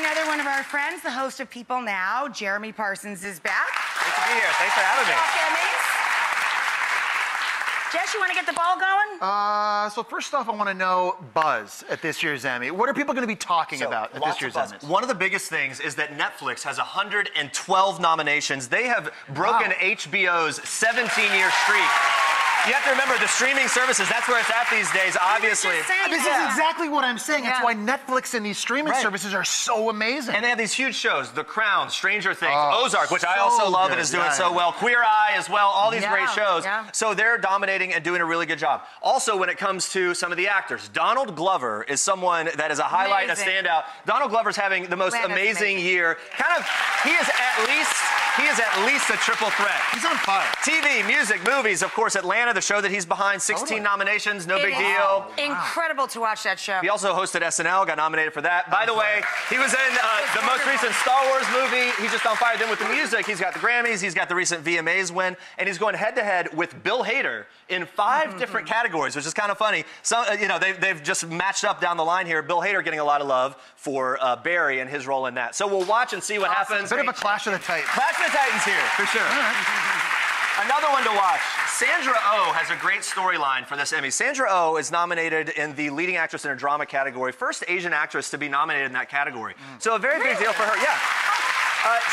another one of our friends, the host of People Now, Jeremy Parsons, is back. Great to be here. Thanks for having me. Jess, you want to get the ball going? So first off, I want to know buzz at this year's Emmy. What are people going to be talking about at this year's Emmys? One of the biggest things is that Netflix has 112 nominations. They have broken HBO's 17-year streak. You have to remember, the streaming services, that's where it's at these days, obviously. This is exactly what I'm saying. That's why Netflix and these streaming services are so amazing. And they have these huge shows, The Crown, Stranger Things, Ozark, which I also love and is doing so well, Queer Eye as well, all these great shows. So they're dominating and doing a really good job. Also, when it comes to some of the actors, Donald Glover is someone that is a highlight, a standout. Donald Glover's having the most amazing year. He is at least a triple threat. He's on fire. TV, music, movies, of course, Atlanta, the show that he's behind, 16 nominations, no big deal. Incredible to watch that show. He also hosted SNL, got nominated for that. By the way, he was in the most recent Star Wars movie. He's just on fire. Then with the music, he's got the Grammys, he's got the recent VMAs win, and he's going head-to-head with Bill Hader in 5 different categories, which is kind of funny. So, they've just matched up down the line here. Bill Hader getting a lot of love for Barry and his role in that. So we'll watch and see what happens. A bit of a clash of the Titans. Clash of the Titans here, for sure. Another one to watch. Sandra Oh has a great storyline for this Emmy. Sandra Oh is nominated in the leading actress in a drama category. First Asian actress to be nominated in that category. So a very big deal for her. Yeah.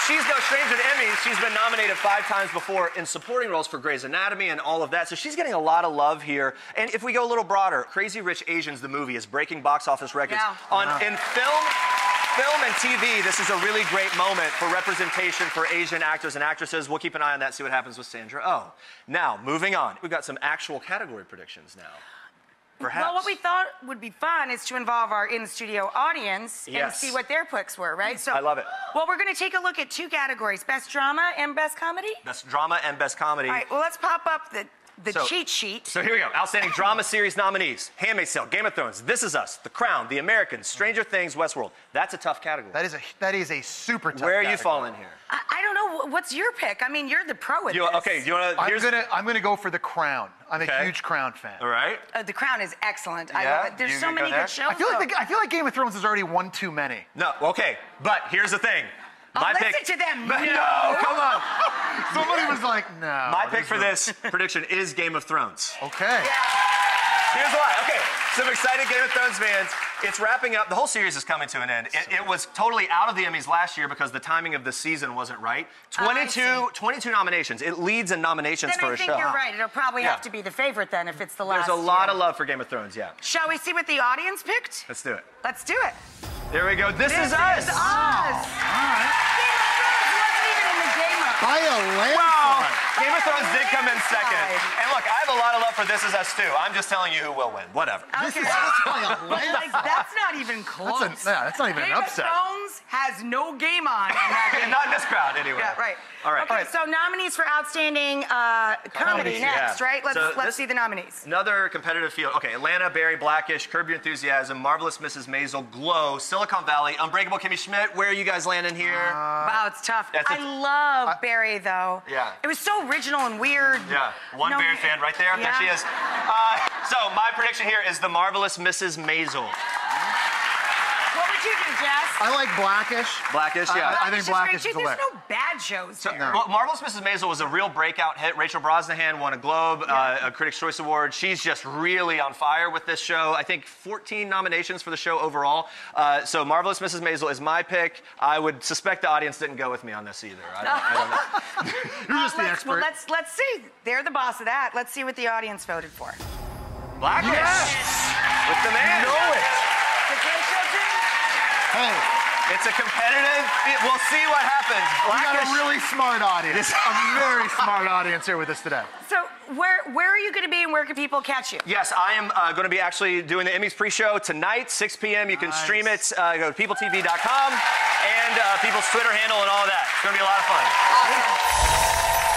She's no stranger to Emmys. She's been nominated 5 times before in supporting roles for Grey's Anatomy and all of that. So she's getting a lot of love here. And if we go a little broader, Crazy Rich Asians, the movie, is breaking box office records. In film and TV, this is a really great moment for representation for Asian actors and actresses. We'll keep an eye on that, see what happens with Sandra Oh. Now, moving on. We've got some actual category predictions now. Perhaps. Well, what we thought would be fun is to involve our in-studio audience and see what their picks were, right? So, I love it. Well, we're going to take a look at 2 categories, Best Drama and Best Comedy. Best Drama and Best Comedy. All right, well, let's pop up the cheat sheet. So here we go. Outstanding Drama Series nominees. Handmaid's Tale, Game of Thrones, This Is Us, The Crown, The Americans, Stranger Things, Westworld. That's a tough category. That is a super tough Where are category. you falling here? I don't know. What's your pick? I mean, you're the pro at this. Okay, you want to... I'm gonna go for The Crown. I'm a huge Crown fan. All right. The Crown is excellent. I love it. There's so many good shows. I feel like Game of Thrones has already won too many. No, okay. But here's the thing. Listen to them. No, come on. Somebody was like, no. My pick for this prediction is Game of Thrones. Okay. Here's why. Okay, some excited Game of Thrones fans. It's wrapping up. The whole series is coming to an end. It was totally out of the Emmys last year because the timing of the season wasn't right. 22 nominations. It leads in nominations for a show. I think you're right. It'll probably have to be the favorite then if it's the last There's a lot of love for Game of Thrones, yeah. Shall we see what the audience picked? Let's do it. Let's do it. There we go. This is Us. This is Us. All right. By a landslide. Well, Game of Thrones did come in second. And look, I have a lot of love for This Is Us too. I'm just telling you who will win. Whatever. Okay. That's not even close. That's not even an upset. Game of Thrones has no game on. Not in this crowd, anyway. Yeah, right. All right. Okay, so nominees for Outstanding Comedy next, right? Let's see the nominees. Another competitive field. Okay, Atlanta, Barry, Blackish, Curb Your Enthusiasm, Marvelous Mrs. Maisel, Glow, Silicon Valley, Unbreakable Kimmy Schmidt. Where are you guys landing here? Wow, it's tough. I love Barry, though. Yeah. It was so original and weird. Yeah, one Barry fan right there. There she is. So my prediction here is The Marvelous Mrs. Maisel. What would you do, Jess? I like Blackish. Blackish, yeah. I think Blackish is hilarious. There's no bad shows here. Well, Marvelous Mrs. Maisel was a real breakout hit. Rachel Brosnahan won a Globe, a Critics' Choice Award. She's just really on fire with this show. I think 14 nominations for the show overall. So Marvelous Mrs. Maisel is my pick. I would suspect the audience didn't go with me on this either. I don't know. You're just the expert. Well, let's see. They're the boss of that. Let's see what the audience voted for. Blackish. Yes. With the man. You know it. Hey, it's a competitive. We'll see what happens. We got a really smart audience. A very smart audience here with us today. So where are you going to be and where can people catch you? Yes, I am going to be actually doing the Emmys pre-show tonight, 6 p.m. You can stream it. Go to peopletv.com and people's Twitter handle and all that. It's going to be a lot of fun. Awesome.